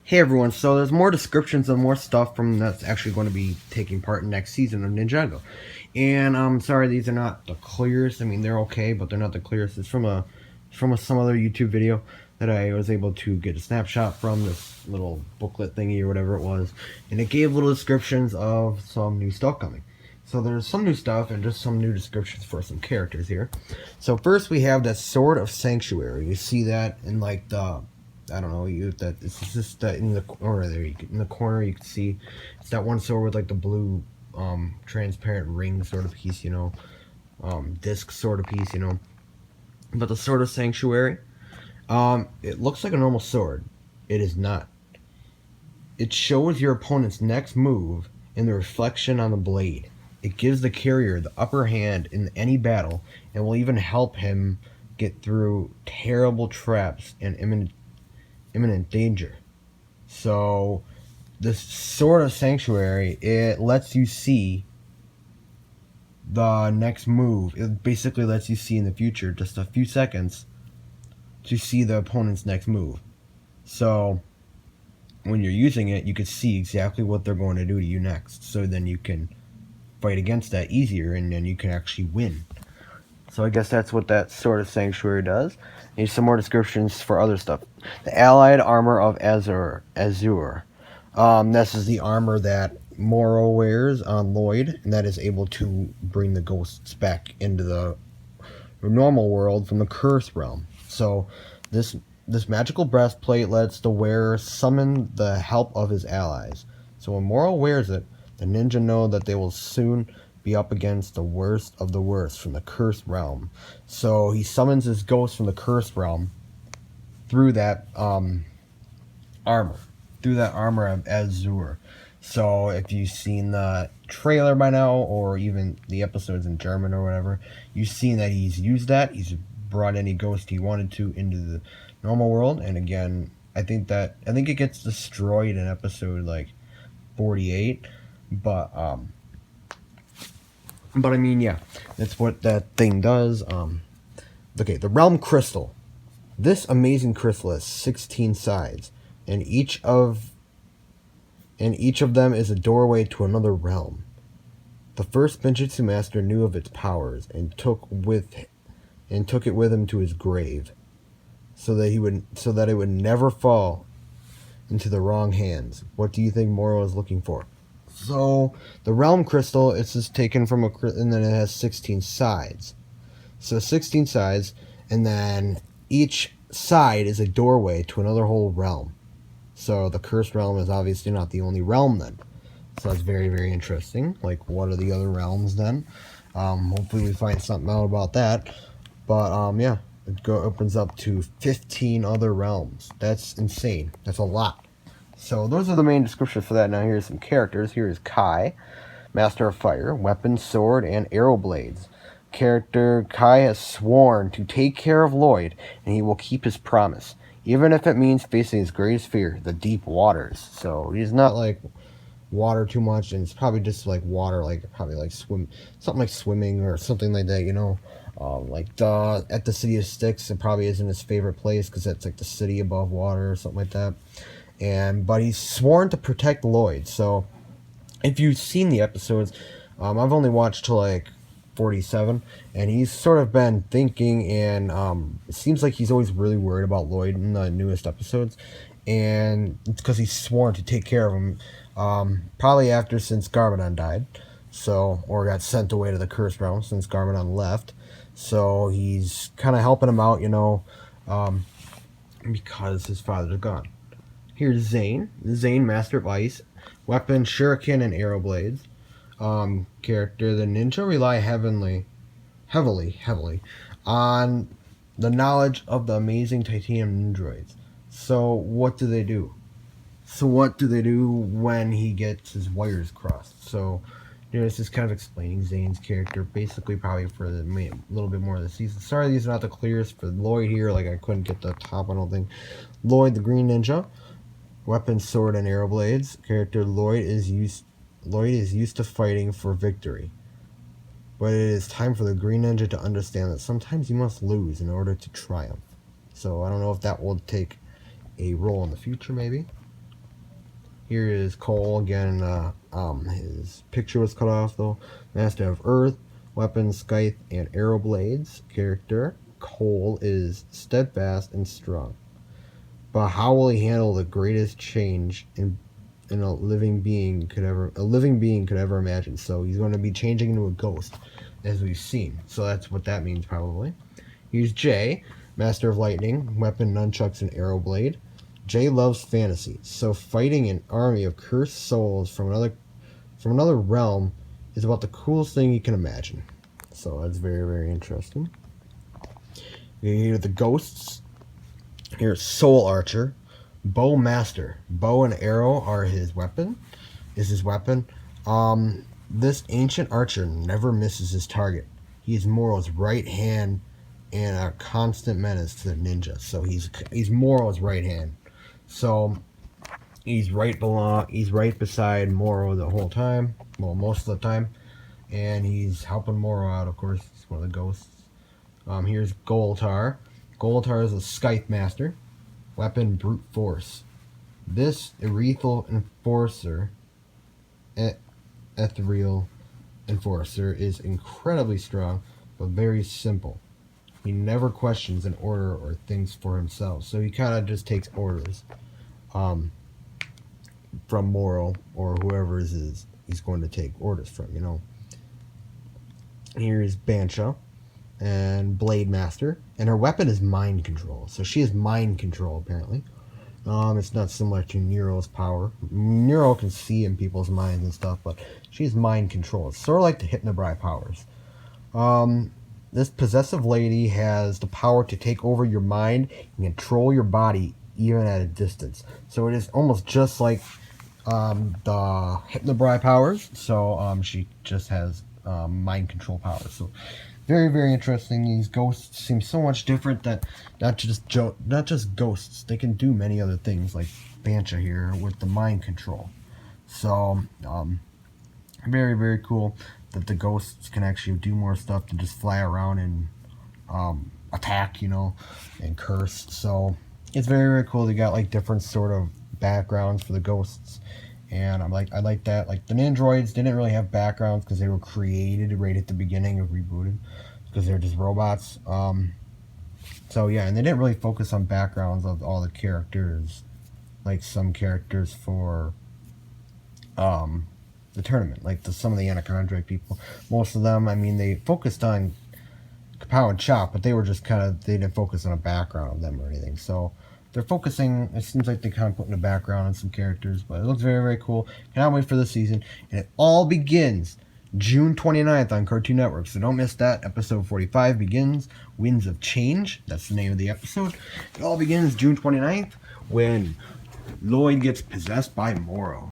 Hey everyone, so there's more descriptions of more stuff from that's actually going to be taking part in next season of Ninjago. And I'm sorry these are not the clearest. I mean they're okay, but they're not the clearest. It's from some other YouTube video that I was able to get a snapshot from, this little booklet thingy or whatever it was. And it gave little descriptions of some new stuff coming. So there's some new stuff and just some new descriptions for some characters here. So first we have that Sword of Sanctuary. You see that in like the I don't know. It's just that in the corner there. In the corner, you can see it's that one sword with like the blue, transparent ring sort of piece, disc sort of piece, But the Sword of Sanctuary, it looks like a normal sword. It is not. It shows your opponent's next move in the reflection on the blade. It gives the carrier the upper hand in any battle, and will even help him get through terrible traps and imminent danger. So this Sword of Sanctuary, it lets you see the next move. It basically lets you see in the future, just a few seconds, to see the opponent's next move. So when you're using it, you can see exactly what they're going to do to you next. So then you can fight against that easier, and then you can actually win. So I guess that's what that Sword of Sanctuary does. Need some more descriptions for other stuff. The Allied Armor of Azure. This is the armor that Moro wears on Lloyd, and that is able to bring the ghosts back into the normal world from the Curse realm. So this magical breastplate lets the wearer summon the help of his allies. So when Moro wears it, the ninja know that they will soon be up against the worst of the worst from the Cursed realm. So he summons his ghost from the Cursed realm through that armor. Through that armor of Azure. So if you've seen the trailer by now, or even the episodes in German or whatever, you've seen that he's used that. He's brought any ghost he wanted to into the normal world. And again, I think it gets destroyed in episode like 48. But I mean, yeah, that's what that thing does. Okay, the Realm Crystal. This amazing crystal has 16 sides, and each of them is a doorway to another realm. The first Benjutsu master knew of its powers and took it with him to his grave, so that it would never fall into the wrong hands. What do you think Moro is looking for? So the Realm Crystal, it's just taken from and then it has 16 sides. So 16 sides, and then each side is a doorway to another whole realm. So the Cursed realm is obviously not the only realm then. So that's very, very interesting. Like, what are the other realms then? Hopefully we find something out about that. But yeah, it opens up to 15 other realms. That's insane. That's a lot. So those are the main descriptions for that. Now here's some characters. Here is Kai, Master of Fire, weapon, sword, and arrow blades. Character Kai has sworn to take care of Lloyd, and he will keep his promise, even if it means facing his greatest fear, the deep waters. So he's not like water too much, and it's probably just like water, like probably like something like swimming or something like that, at the City of Styx, it probably isn't his favorite place because that's like the city above water or something like that. But he's sworn to protect Lloyd. So if you've seen the episodes, I've only watched to like 47, and he's sort of been thinking, and it seems like he's always really worried about Lloyd in the newest episodes, and it's because he's sworn to take care of him, probably since Garmadon died, or got sent away to the Cursed Realm since Garmadon left. So he's kind of helping him out, because his father's gone. Here's Zane, Master of Ice, weapon, shuriken, and arrow blades. Character, the ninja rely heavily on the knowledge of the amazing titanium ninjroids. So what do they do? When he gets his wires crossed? So this is kind of explaining Zane's character, basically probably for a little bit more of the season. Sorry, these are not the clearest for Lloyd here. Like, I couldn't get the top, I don't think. Lloyd, the Green Ninja, weapon, sword, and arrow blades. Character, Lloyd is used to fighting for victory. But it is time for the Green Ninja to understand that sometimes you must lose in order to triumph. So I don't know if that will take a role in the future, maybe. Here is Cole again. His picture was cut off though. Master of Earth, weapons, scythe, and arrow blades. Character Cole is steadfast and strong. But how will he handle the greatest change in a living being could ever imagine? So he's going to be changing into a ghost, as we've seen. So that's what that means probably. Here's Jay, Master of Lightning, weapon, nunchucks, and arrow blade. Jay loves fantasy, so fighting an army of cursed souls from another realm is about the coolest thing you can imagine. So that's very, very interesting. Here are the ghosts. Here's Soul Archer, Bow Master. Bow and arrow are his weapon. This ancient archer never misses his target. He is Moro's right hand and a constant menace to the ninja. So he's Moro's right hand. So he's right beside Moro the whole time. Well, most of the time. And he's helping Moro out, of course. He's one of the ghosts. Here's Goltar. Goltar is a Scythe Master. Weapon, brute force. This ethereal enforcer is incredibly strong, but very simple. He never questions an order or thinks for himself, so he kind of just takes orders from Moro or whoever he's going to take orders from, you know. Here's Bansha and Blade Master, and her weapon is mind control. So she has mind control apparently. It's not similar to Nero's power. Nero can see in people's minds and stuff, but she has mind control. It's sort of like the Hypnobrai powers. This possessive lady has the power to take over your mind and control your body even at a distance. So it is almost just like the Hypnobrai powers. So she just has mind control powers. So very, very interesting. These ghosts seem so much different that not just ghosts. They can do many other things like Bansha here with the mind control. So very, very cool that the ghosts can actually do more stuff than just fly around and attack, you know, and curse. So it's very, very cool. They got like different sort of backgrounds for the ghosts. And I like that. Like the Nandroids didn't really have backgrounds because they were created right at the beginning of Rebooted, because they're just robots. So yeah, and they didn't really focus on backgrounds of all the characters, like some characters for the tournament, like some of the Anacondrake people. Most of them, I mean, they focused on Kapow and Chop, but they were just they didn't focus on a background of them or anything. So they're focusing, it seems like they kind of put in a background on some characters, but it looks very, very cool. Cannot wait for the season. And it all begins June 29th on Cartoon Network, so don't miss that. Episode 45 begins Winds of Change. That's the name of the episode. It all begins June 29th when Lloyd gets possessed by Moro.